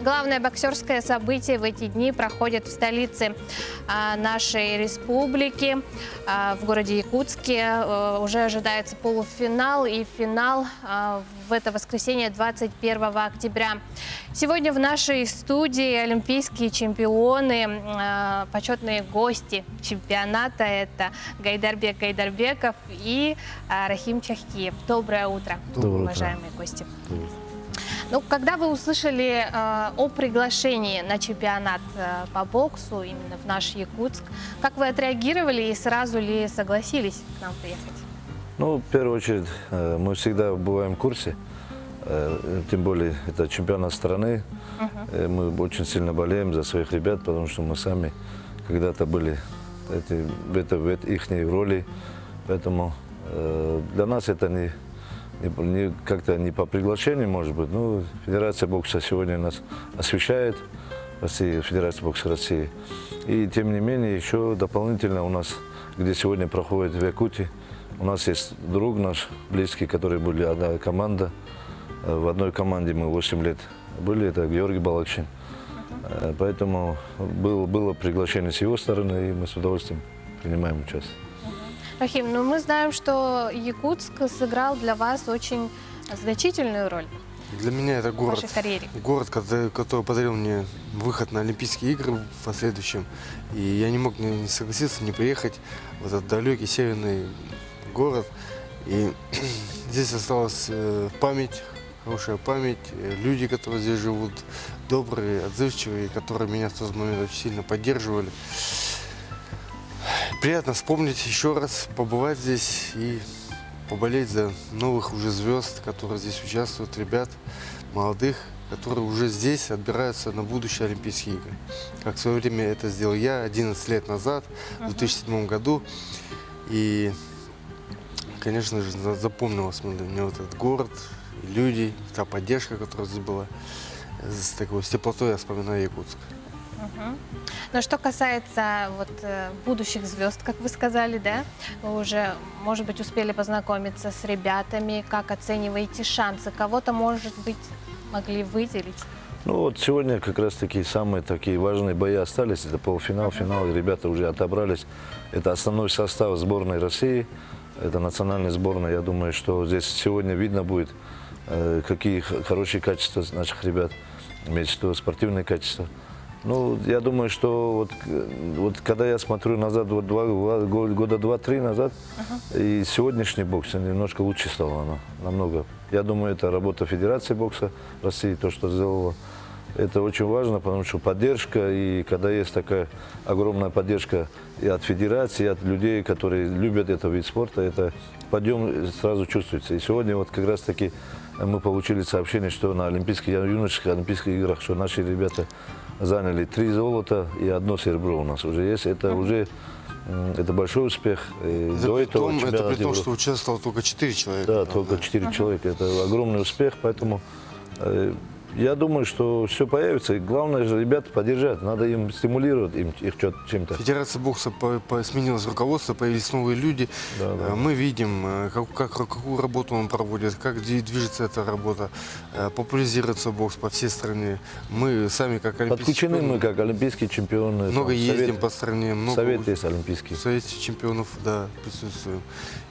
Главное боксерское событие в эти дни проходит в столице нашей республики, в городе Якутске. Уже ожидается полуфинал и финал в это воскресенье 21 октября. Сегодня в нашей студии олимпийские чемпионы, почетные гости чемпионата. Это Гайдарбек Гайдарбеков и Рахим Чахкиев. Доброе утро, уважаемые гости. Ну, когда вы услышали о приглашении на чемпионат по боксу именно в наш Якутск, как вы отреагировали и сразу ли согласились к нам приехать? Ну, в первую очередь, мы всегда бываем в курсе, тем более это чемпионат страны. Мы очень сильно болеем за своих ребят, потому что мы сами когда-то были в их роли, поэтому для нас это как-то не по приглашению, может быть. Ну, Федерация бокса сегодня нас освещает, Федерация бокса России. И тем не менее, еще дополнительно у нас, где сегодня проходит в Якутии, у нас есть друг наш, близкий, который были одна команда. В одной команде мы 8 лет были, это Георгий Балакшин. Поэтому было приглашение с его стороны, и мы с удовольствием принимаем участие. Рахим, ну мы знаем, что Якутск сыграл для вас очень значительную роль. Для меня это город, в вашей карьере. Город, который подарил мне выход на Олимпийские игры в последующем. И я не мог не согласиться, не приехать в этот далекий северный город. И здесь осталась память, хорошая память, люди, которые здесь живут, добрые, отзывчивые, которые меня в тот момент очень сильно поддерживали. Приятно вспомнить еще раз, побывать здесь и поболеть за новых уже звезд, которые здесь участвуют, ребят, молодых, которые уже здесь отбираются на будущие Олимпийские игры. Как в свое время это сделал я 11 лет назад, в 2007 году. И, конечно же, запомнилось мне вот этот город, люди, та поддержка, которая здесь была. С теплотой я вспоминаю Якутск. Но что касается будущих звезд, как вы сказали, да, вы уже, может быть, успели познакомиться с ребятами, как оцениваете шансы, кого-то, может быть, могли выделить? Ну вот сегодня как раз таки самые такие важные бои остались, это полуфинал, финал, и ребята уже отобрались. Это основной состав сборной России, это национальная сборная. Я думаю, что здесь сегодня видно будет, какие хорошие качества наших ребят, имеется в виду спортивные качества. Ну, я думаю, что вот когда я смотрю назад, года 2-3 назад, и сегодняшний бокс немножко лучше стало, намного. Я думаю, это работа Федерации бокса России, то, что сделала. Это очень важно, потому что поддержка, и когда есть такая огромная поддержка и от Федерации, и от людей, которые любят этот вид спорта, это подъем сразу чувствуется. И сегодня вот как раз таки мы получили сообщение, что на юношеских Олимпийских играх, что наши ребята заняли 3 золота и 1 серебро у нас уже есть. Это уже это большой успех. Это при том, что участвовало только 4 человека. Да, только 4 человека. Это огромный успех, поэтому я думаю, что все появится. И главное же ребят поддержать. Надо им стимулировать их чем-то. Федерация бокса сменилась руководство, появились новые люди. Да. Мы видим, какую работу он проводит, как движется эта работа. Популяризируется бокс по всей стране. Мы сами как олимпийские подключены мы как олимпийские чемпионы. Много ездим по стране. Много Совет есть олимпийский. В Совете чемпионов, да, присутствуем.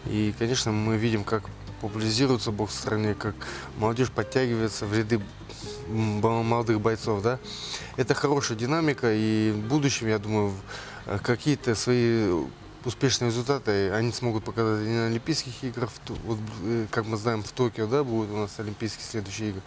И, конечно, мы видим, как популяризируется бокс в стране, как молодежь подтягивается в ряды молодых бойцов, да. Это хорошая динамика, и в будущем, я думаю, какие-то свои успешные результаты они смогут показать и на Олимпийских играх, вот, как мы знаем, в Токио, да, будут у нас Олимпийские следующие игры.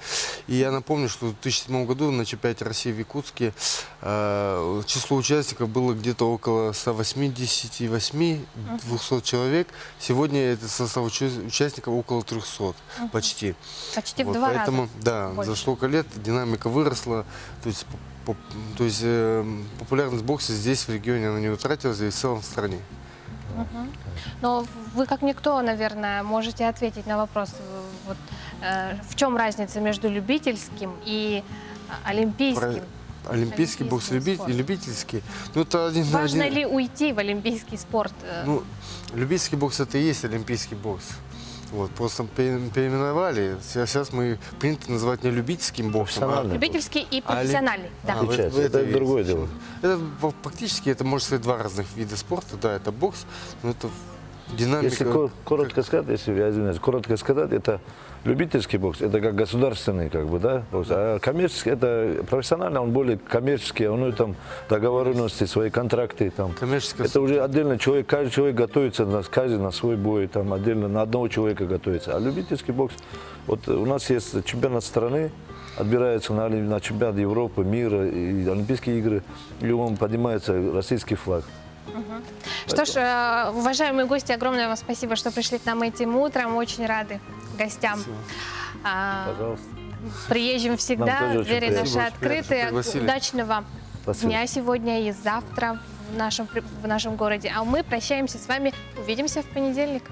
И я напомню, что в 2007 году на чемпионате России в Якутске число участников было где-то около 188-200 человек. Сегодня этот состав участников около 300, почти. Почти вот, в 2 поэтому, раза да, больше. За сколько лет динамика выросла, то есть популярность бокса здесь, в регионе, она не утратилась, и в целом в стране. Но вы, как никто, наверное, можете ответить на вопрос, в чем разница между любительским и олимпийским? Олимпийский бокс и любительский. Ну, это Важно ли уйти в олимпийский спорт? Ну, любительский бокс — это и есть олимпийский бокс. Вот, просто переименовали. Сейчас мы принято называть не любительским боксом, Профессиональный. Любительский и профессиональный. Да. в Отличается. Это виде. другое дело. Это практически, это можно сказать, два разных вида спорта. Да, это бокс, но это динамика. Если коротко сказать, если я извиняюсь, коротко сказать, это любительский бокс, это как государственный, как бы, да, бокс. А коммерческий, это профессионально, он более коммерческий, у него там договоренности, свои контракты, там. Коммерческая Это уже отдельно человек, каждый человек готовится каждый на свой бой, там отдельно на одного человека готовится. А любительский бокс, вот у нас есть чемпионат страны, отбирается на чемпионат Европы, мира и Олимпийские игры, и он поднимается российский флаг. Что ж, уважаемые гости, огромное вам спасибо, что пришли к нам этим утром. Очень рады гостям. Пожалуйста. Приезжим Нам всегда, тоже очень двери приятно. наши Спасибо, что открыты. пригласили. Удачного Спасибо. дня сегодня и завтра в нашем городе. А мы прощаемся с вами. Увидимся в понедельник.